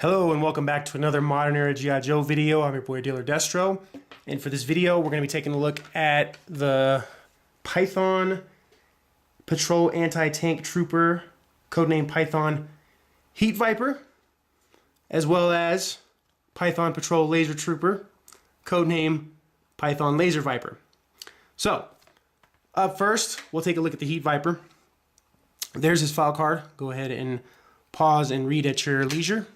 Hello and welcome back to another Modern Era G.I. Joe video. I'm your boy Dealer Destro, and for this video we're going to be taking a look at the Python Patrol Anti-Tank Trooper, codename Python Heat Viper, as well as Python Patrol Laser Trooper, codename Python Laser Viper. So, up first, we'll take a look at the Heat Viper. There's his file card. Go ahead and pause and read at your leisure.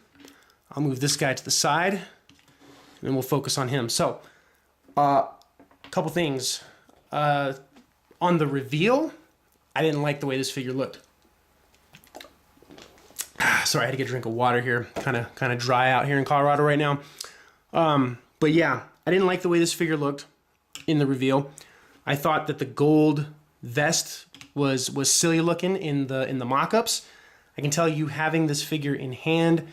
I'll move this guy to the side, and then we'll focus on him. So, a couple things. On the reveal, I didn't like the way this figure looked. Sorry, I had to get a drink of water here. Kind of dry out here in Colorado right now. But yeah, I didn't like the way this figure looked in the reveal. I thought that the gold vest was silly looking in the mock-ups. I can tell you, having this figure in hand,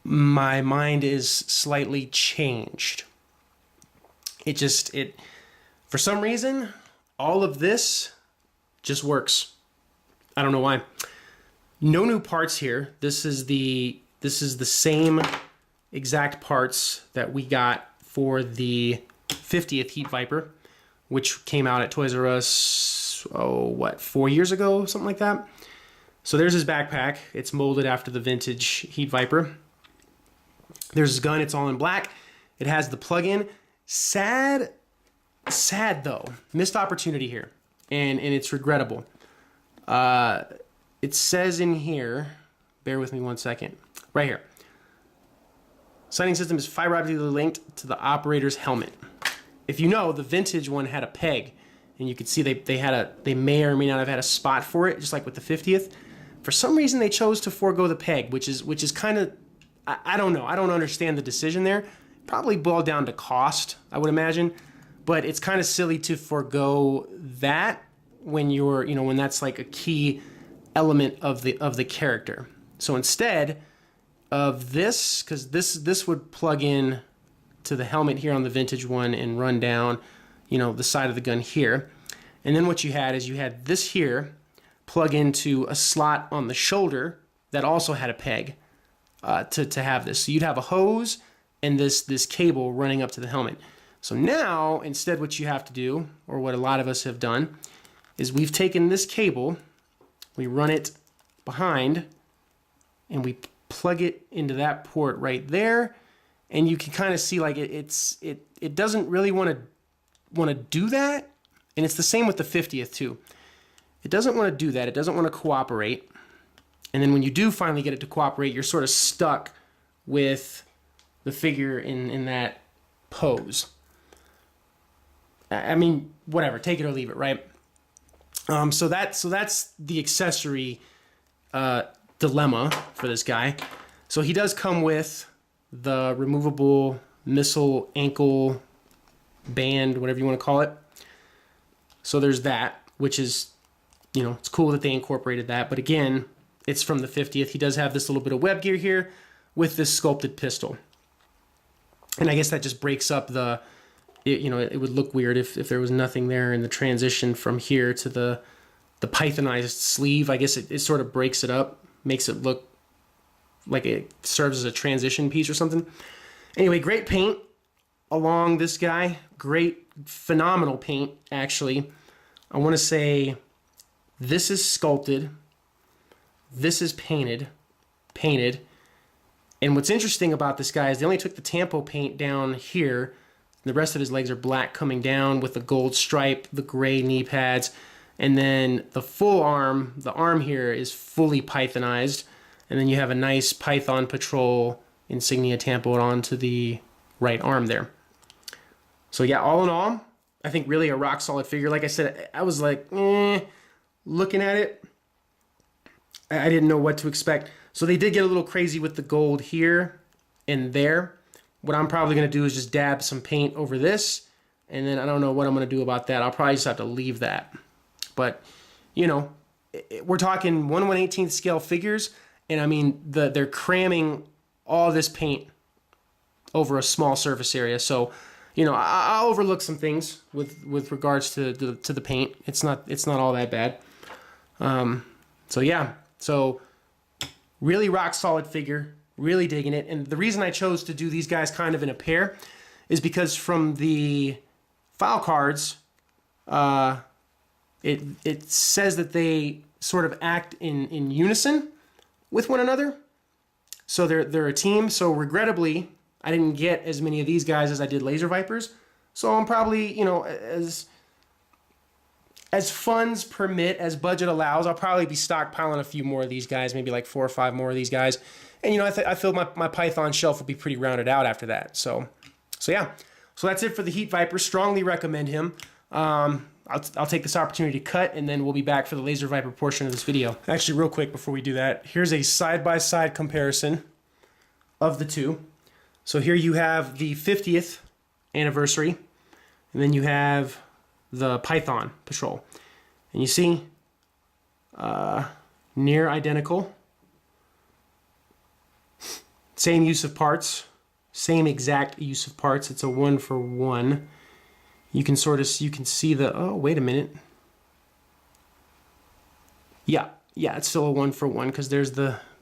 my mind is slightly changed. For some reason, all of this just works. I don't know why. No new parts here. This is the same exact parts that we got for the 50th Heat Viper, which came out at Toys R Us, 4 years ago, something like that. So there's his backpack. It's molded after the vintage Heat Viper. There's his gun. It's all in black. It has the plug-in. Sad though. Missed opportunity here, and it's regrettable. It says in here, bear with me one second, right here. Sighting system is fiber optically linked to the operator's helmet. If you know, the vintage one had a peg, and you could see they may or may not have had a spot for it, just like with the 50th. For some reason, they chose to forego the peg, which is kind of, I don't know. I don't understand the decision there. Probably boiled down to cost, I would imagine. But it's kind of silly to forego that when when that's like a key element of the character. So instead of this, because this would plug in to the helmet here on the vintage one and run down, the side of the gun here. And then what you had is this here plug into a slot on the shoulder that also had a peg. To have this. So you'd have a hose and this cable running up to the helmet. So now, instead what you have to do, or what a lot of us have done, is we've taken this cable, we run it behind, and we plug it into that port right there, and you can kind of see like it doesn't really want to do that, and it's the same with the 50th too. It doesn't want to do that. It doesn't want to cooperate. And then when you do finally get it to cooperate, you're sort of stuck with the figure in that pose. I mean, whatever, take it or leave it, right? So that's the accessory dilemma for this guy. So he does come with the removable missile ankle band, whatever you want to call it. So there's that, which is, it's cool that they incorporated that. But again, it's from the 50th. He does have this little bit of web gear here with this sculpted pistol. And I guess that just breaks up it would look weird if there was nothing there in the transition from here to the pythonized sleeve. I guess it sort of breaks it up, makes it look like it serves as a transition piece or something. Anyway, great paint along this guy. Great, phenomenal paint, actually. I want to say this is sculpted. This is painted. And what's interesting about this guy is they only took the Tampo paint down here. The rest of his legs are black coming down with the gold stripe, the gray knee pads. And then the full arm, the arm here is fully Pythonized. And then you have a nice Python Patrol insignia tampoed onto the right arm there. So yeah, all in all, I think really a rock solid figure. Like I said, I was like, looking at it, I didn't know what to expect. So they did get a little crazy with the gold here and there. What I'm probably going to do is just dab some paint over this. And then I don't know what I'm going to do about that. I'll probably just have to leave that. But, we're talking 1/118th scale figures. And I mean, they're cramming all this paint over a small surface area. So, I'll overlook some things with regards to the paint. It's not all that bad. So yeah. So really rock solid figure. Really digging it. And the reason I chose to do these guys kind of in a pair is because from the file cards, it says that they sort of act in unison with one another. So they're a team. So regrettably, I didn't get as many of these guys as I did Laser Vipers. So I'm probably, you know, as funds permit, as budget allows, I'll probably be stockpiling a few more of these guys, maybe like 4 or 5 more of these guys. And, you know, I feel my Python shelf will be pretty rounded out after that. So yeah. So that's it for the H.E.A.T Viper. Strongly recommend him. I'll take this opportunity to cut, and then we'll be back for the Laser Viper portion of this video. Actually, real quick before we do that, here's a side-by-side comparison of the two. So here you have the 50th anniversary, and then you have the Python Patrol. And you see, near identical. Same use of parts, same exact use of parts. It's a 1-for-1. You can see the, oh, wait a minute. Yeah, it's still a 1-for-1 because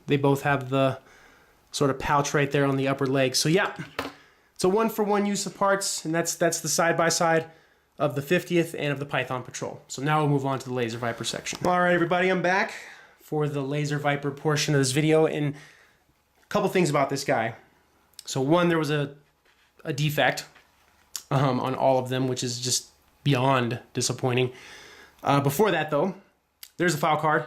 they both have the sort of pouch right there on the upper leg. So yeah, it's a 1-for-1 use of parts, and that's the side-by-side of the 50th and of the Python Patrol. So now we'll move on to the Laser Viper section. All right, everybody, I'm back for the Laser Viper portion of this video, and a couple things about this guy. So one, there was a defect on all of them, which is just beyond disappointing. Before that, though, there's a file card.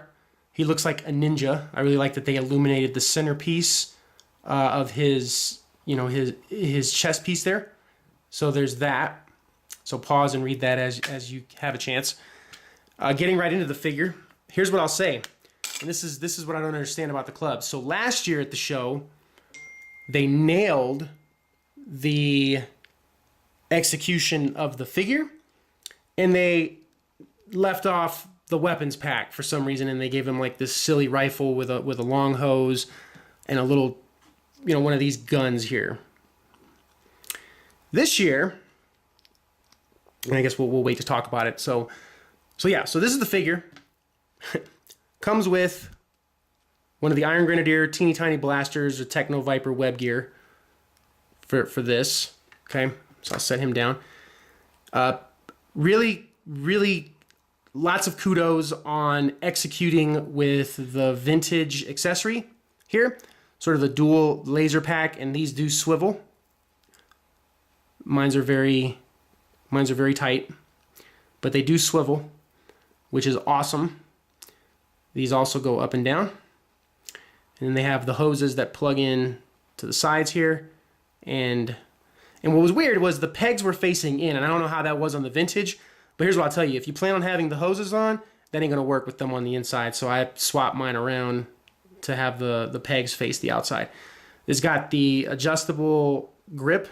He looks like a ninja. I really like that they illuminated the centerpiece of his, you know, his chest piece there. So there's that. So pause and read that as you have a chance. Getting right into the figure, here's what I'll say. And this is what I don't understand about the club. So last year at the show, they nailed the execution of the figure, and they left off the weapons pack for some reason, and they gave him like this silly rifle with a long hose and a little, you know, one of these guns here. This year, and I guess we'll wait to talk about it. So yeah, so this is the figure. Comes with one of the Iron Grenadier teeny tiny blasters or Techno Viper web gear for this. Okay, so I'll set him down. Really lots of kudos on executing with the vintage accessory here. Sort of the dual laser pack, and these do swivel. Mine's are very tight, but they do swivel, which is awesome. These also go up and down. And then they have the hoses that plug in to the sides here. And what was weird was the pegs were facing in, and I don't know how that was on the vintage, but here's what I'll tell you. If you plan on having the hoses on, that ain't gonna work with them on the inside. So I swapped mine around to have the pegs face the outside. It's got the adjustable grip,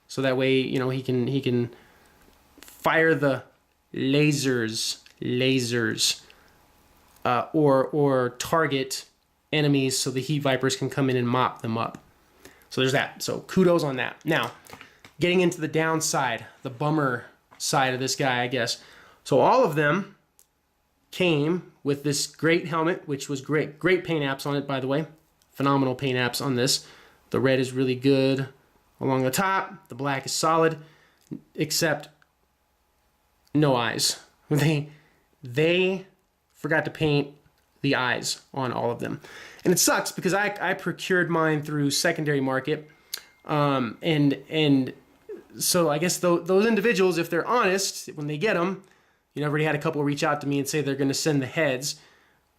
so that way, you know, he can fire the lasers or target enemies, so the H.E.A.T Vipers can come in and mop them up. So there's that. So kudos on that. Now, getting into the downside, the bummer side of this guy, I guess. So all of them came with this great helmet, which was great paint apps on it, by the way. Phenomenal paint apps on this. The red is really good along the top. The black is solid, except no eyes. They forgot to paint the eyes on all of them. And it sucks because I procured mine through secondary market. And so I guess those individuals, if they're honest, when they get them, you know, I've already had a couple reach out to me and say they're going to send the heads.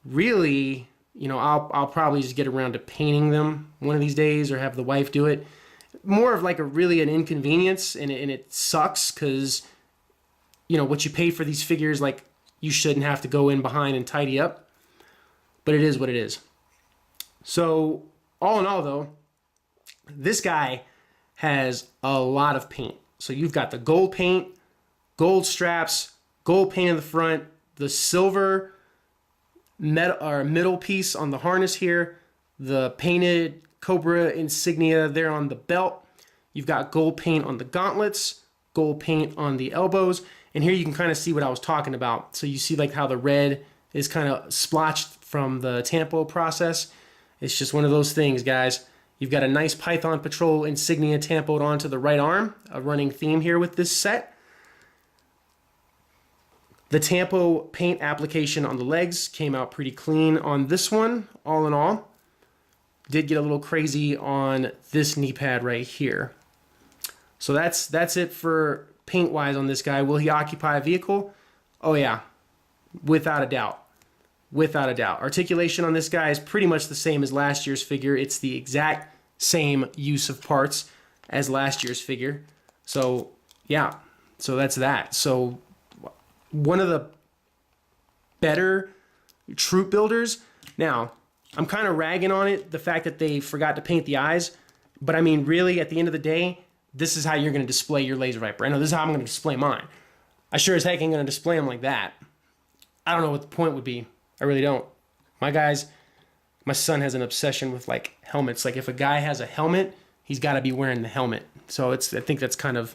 Really, you know, I'll probably just get around to painting them one of these days, or have the wife do it. More of like an inconvenience, and it sucks because, you know, what you pay for these figures, like, you shouldn't have to go in behind and tidy up, but it is what it is. So all in all, though, this guy has a lot of paint. So you've got the gold paint, gold straps, gold paint in the front, the silver middle piece on the harness here, the painted Cobra insignia there on the belt. You've got gold paint on the gauntlets, gold paint on the elbows, and here you can kind of see what I was talking about. So you see like how the red is kind of splotched from the tampo process, It's just one of those things, guys. You've got a nice Python Patrol insignia tampoed onto the right arm, a running theme here with this set. The tampo paint application on the legs came out pretty clean on this one, all in all. Did get a little crazy on this knee pad right here. So that's it for paint-wise on this guy. Will he occupy a vehicle? Oh yeah, without a doubt. Without a doubt. Articulation on this guy is pretty much the same as last year's figure. It's the exact same use of parts as last year's figure. So yeah, so that's that. So one of the better troop builders. Now, I'm kind of ragging on it, the fact that they forgot to paint the eyes. But I mean, really, at the end of the day, this is how you're going to display your Laser Viper. I know this is how I'm going to display mine. I sure as heck ain't going to display them like that. I don't know what the point would be. I really don't. My son has an obsession with like helmets. Like if a guy has a helmet, he's got to be wearing the helmet. So I think that's kind of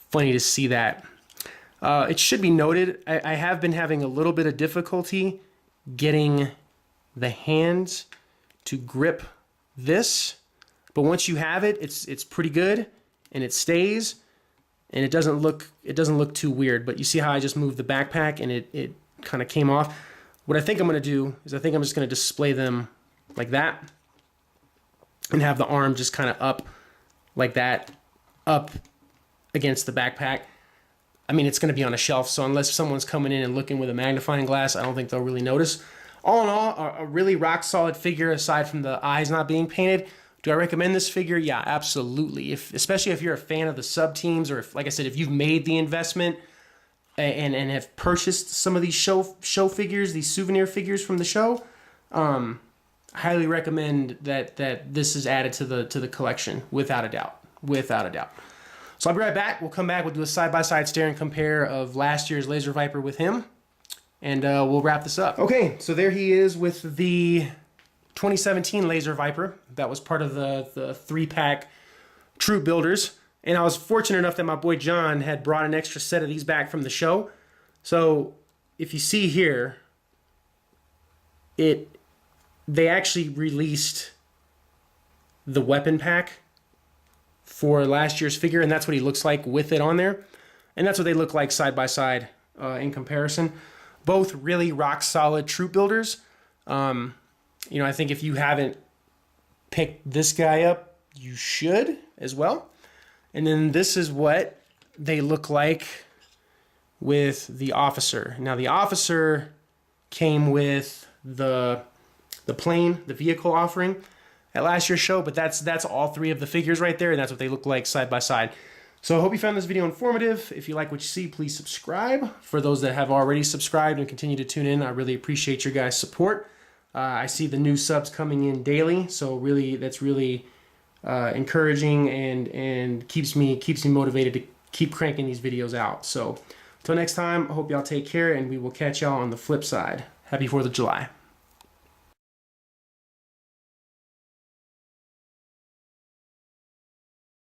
funny to see that. It should be noted, I have been having a little bit of difficulty getting the hands to grip this, but once you have it, it's pretty good, and it stays, and it doesn't look too weird. But you see how I just moved the backpack and it kind of came off. What I think I'm going to do is I think I'm just going to display them like that and have the arm just kind of up like that, up against the backpack. I mean, it's going to be on a shelf, so unless someone's coming in and looking with a magnifying glass, I don't think they'll really notice. All in all, a really rock-solid figure aside from the eyes not being painted. Do I recommend this figure? Yeah, absolutely. Especially if you're a fan of the sub-teams, or if, like I said, if you've made the investment and have purchased some of these show figures, these souvenir figures from the show, highly recommend that this is added to the collection, without a doubt. Without a doubt. So I'll be right back. We'll come back. We'll do a side-by-side stare and compare of last year's Laser Viper with him. And we'll wrap this up. Okay, so there he is with the 2017 Laser Viper. That was part of the 3-pack Troop Builders. And I was fortunate enough that my boy John had brought an extra set of these back from the show. So if you see here, they actually released the weapon pack for last year's figure, and that's what he looks like with it on there. And that's what they look like side by side in comparison. Both really rock solid troop builders. You know, I think if you haven't picked this guy up, you should as well. And then this is what they look like with the officer. Now the officer came with the plane, the vehicle offering at last year's show, but that's all three of the figures right there, and that's what they look like side by side. So I hope you found this video informative. If you like what you see, please subscribe. For those that have already subscribed and continue to tune in, I really appreciate your guys' support. I see the new subs coming in daily, so really that's really encouraging and keeps me motivated to keep cranking these videos out. So until next time, I hope y'all take care, and we will catch y'all on the flip side. Happy 4th of July.